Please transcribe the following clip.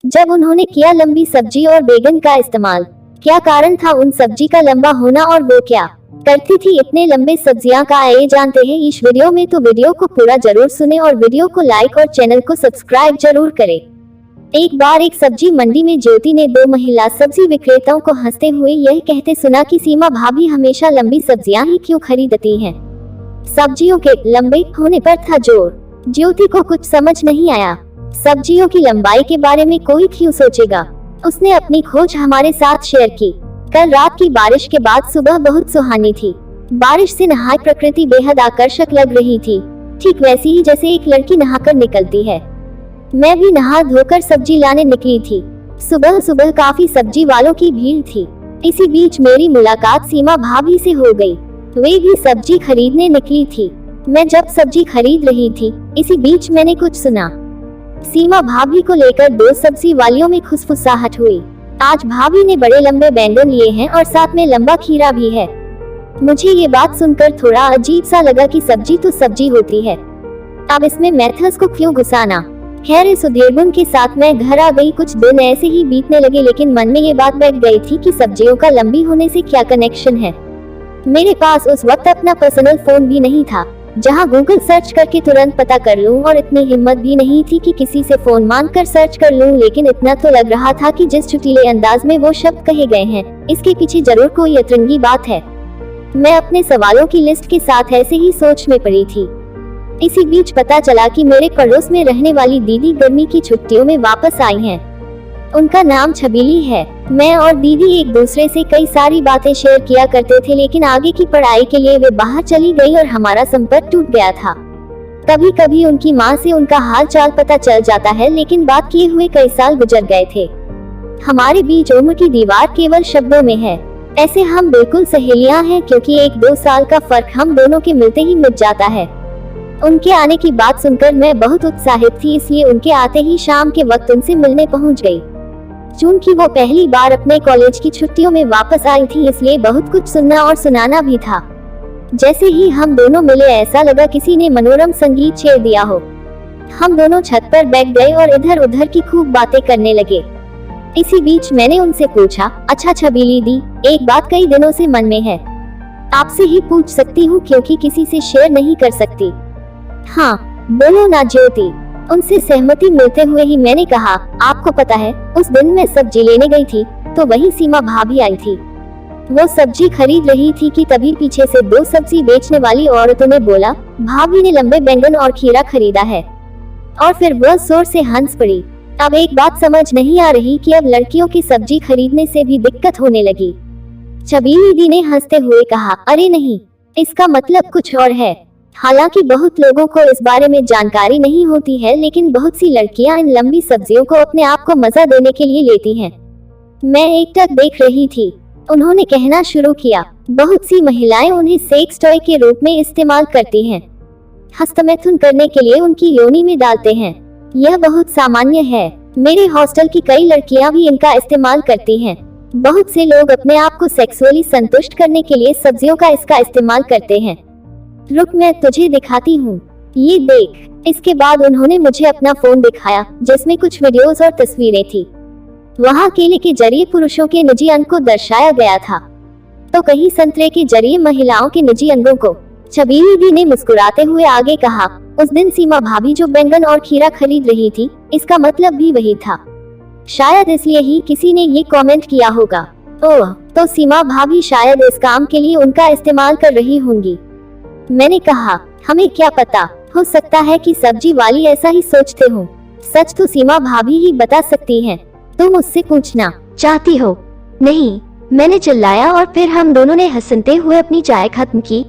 जब उन्होंने किया लंबी सब्जी और बैगन का इस्तेमाल, क्या कारण था उन सब्जी का लंबा होना और वो क्या करती थी इतने लंबे सब्जियां का, आइए जानते हैं इस वीडियो में। तो वीडियो को पूरा जरूर सुने और वीडियो को लाइक और चैनल को सब्सक्राइब जरूर करें। एक बार एक सब्जी मंडी में ज्योति ने दो महिला सब्जी विक्रेताओं को हंसते हुए यह कहते सुना कि सीमा भाभी हमेशा लंबी सब्जियां ही क्यों खरीदती हैं। सब्जियों के लंबे होने पर था जोर। ज्योति को कुछ समझ नहीं आया। सब्जियों की लंबाई के बारे में कोई क्यों सोचेगा। उसने अपनी खोज हमारे साथ शेयर की। कल रात की बारिश के बाद सुबह बहुत सुहानी थी। बारिश से नहाई प्रकृति बेहद आकर्षक लग रही थी, ठीक वैसी ही जैसे एक लड़की नहाकर निकलती है। मैं भी नहा धोकर सब्जी लाने निकली थी। सुबह सुबह काफी सब्जी वालों की भीड़ थी। इसी बीच मेरी मुलाकात सीमा भाभी से हो गई। वे भी सब्जी खरीदने निकली थी। मैं जब सब्जी खरीद रही थी, इसी बीच मैंने कुछ सुना। सीमा भाभी को लेकर दो सब्जी वालियों में खुसफुसाहट हुई। आज भाभी ने बड़े लंबे बैंगन लिए हैं और साथ में लंबा खीरा भी है। मुझे ये बात सुनकर थोड़ा अजीब सा लगा कि सब्जी तो सब्जी होती है, अब इसमें मैथर्स को क्यों घुसाना। खैर इस उधेड़बुन के साथ मैं घर आ गई। कुछ दिन ऐसे ही बीतने लगे, लेकिन मन में ये बात बैठ गई थी कि सब्जियों का लंबी होने से क्या कनेक्शन है। मेरे पास उस वक्त अपना पर्सनल फोन भी नहीं था जहां गूगल सर्च करके तुरंत पता कर लूं, और इतनी हिम्मत भी नहीं थी कि किसी से फोन मांग कर सर्च कर लूं। लेकिन इतना तो लग रहा था कि जिस चुटीले अंदाज में वो शब्द कहे गए हैं, इसके पीछे जरूर कोई अतरंगी बात है। मैं अपने सवालों की लिस्ट के साथ ऐसे ही सोच में पड़ी थी। इसी बीच पता चला कि मेरे पड़ोस में रहने वाली दीदी गर्मी की छुट्टियों में वापस आई हैं। उनका नाम छबीली है। मैं और दीदी एक दूसरे से कई सारी बातें शेयर किया करते थे, लेकिन आगे की पढ़ाई के लिए वे बाहर चली गई और हमारा संपर्क टूट गया था। कभी कभी उनकी माँ से उनका हाल चाल पता चल जाता है, लेकिन बात किए हुए कई साल गुजर गए थे। हमारे बीच उम्र की दीवार केवल शब्दों में है। ऐसे हम बिल्कुल सहेलियां हैं, क्योंकि 1-2 साल का फर्क हम दोनों के मिलते ही मिट जाता है। उनके आने की बात सुनकर मैं बहुत उत्साहित थी, इसलिए उनके आते ही शाम के वक्त उनसे मिलने पहुंच गई। चूंकि वो पहली बार अपने कॉलेज की छुट्टियों में वापस आई थी, इसलिए बहुत कुछ सुनना और सुनाना भी था। जैसे ही हम दोनों मिले, ऐसा लगा किसी ने मनोरम संगीत छेड़ दिया हो। हम दोनों छत पर बैठ गए और इधर उधर की खूब बातें करने लगे। इसी बीच मैंने उनसे पूछा, अच्छा छबीली दी, एक बात कई दिनों से मन में है, आपसे ही पूछ सकती हूँ क्योंकि किसी से शेयर नहीं कर सकती। हाँ बोलो ना ज्योति। उनसे सहमति मिलते हुए ही मैंने कहा, आपको पता है उस दिन मैं सब्जी लेने गई थी तो वही सीमा भाभी आई थी। वो सब्जी खरीद रही थी कि तभी पीछे से दो सब्जी बेचने वाली औरतों ने बोला, भाभी ने लंबे बैंगन और खीरा खरीदा है, और फिर वह जोर से हंस पड़ी। अब एक बात समझ नहीं आ रही कि अब लड़कियों की सब्जी खरीदने से भी दिक्कत होने लगी। छबीली दी ने हंसते हुए कहा, अरे नहीं, इसका मतलब कुछ और है। हालांकि बहुत लोगों को इस बारे में जानकारी नहीं होती है, लेकिन बहुत सी लड़कियां इन लंबी सब्जियों को अपने आप को मजा देने के लिए लेती हैं। मैं एकटक देख रही थी। उन्होंने कहना शुरू किया, बहुत सी महिलाएं उन्हें सेक्स टॉय के रूप में इस्तेमाल करती हैं। हस्तमैथुन करने के लिए उनकी योनि में डालते हैं। यह बहुत सामान्य है। मेरे हॉस्टल की कई लड़कियां भी इनका इस्तेमाल करती हैं। बहुत से लोग अपने आप को सेक्सुअली संतुष्ट करने के लिए सब्जियों का इसका इस्तेमाल करते हैं। रुक, मैं तुझे दिखाती हूँ, ये देख। इसके बाद उन्होंने मुझे अपना फोन दिखाया जिसमें कुछ वीडियोस और तस्वीरें थी। वहाँ केले के जरिए पुरुषों के निजी अंग को दर्शाया गया था, तो कहीं संतरे के जरिए महिलाओं के निजी अंगों को। छबीली दी ने मुस्कुराते हुए आगे कहा, उस दिन सीमा भाभी जो बैंगन और खीरा खरीद रही थी, इसका मतलब भी वही था। शायद इसलिए ही किसी ने ये कमेंट किया होगा। ओह, तो सीमा भाभी शायद इस काम के लिए उनका इस्तेमाल कर रही होंगी। मैंने कहा, हमें क्या पता, हो सकता है कि सब्जी वाली ऐसा ही सोचते हो। सच तो सीमा भाभी ही बता सकती हैं। तुम उससे पूछना चाहती हो? नहीं, मैंने चिल्लाया और फिर हम दोनों ने हंसते हुए अपनी चाय खत्म की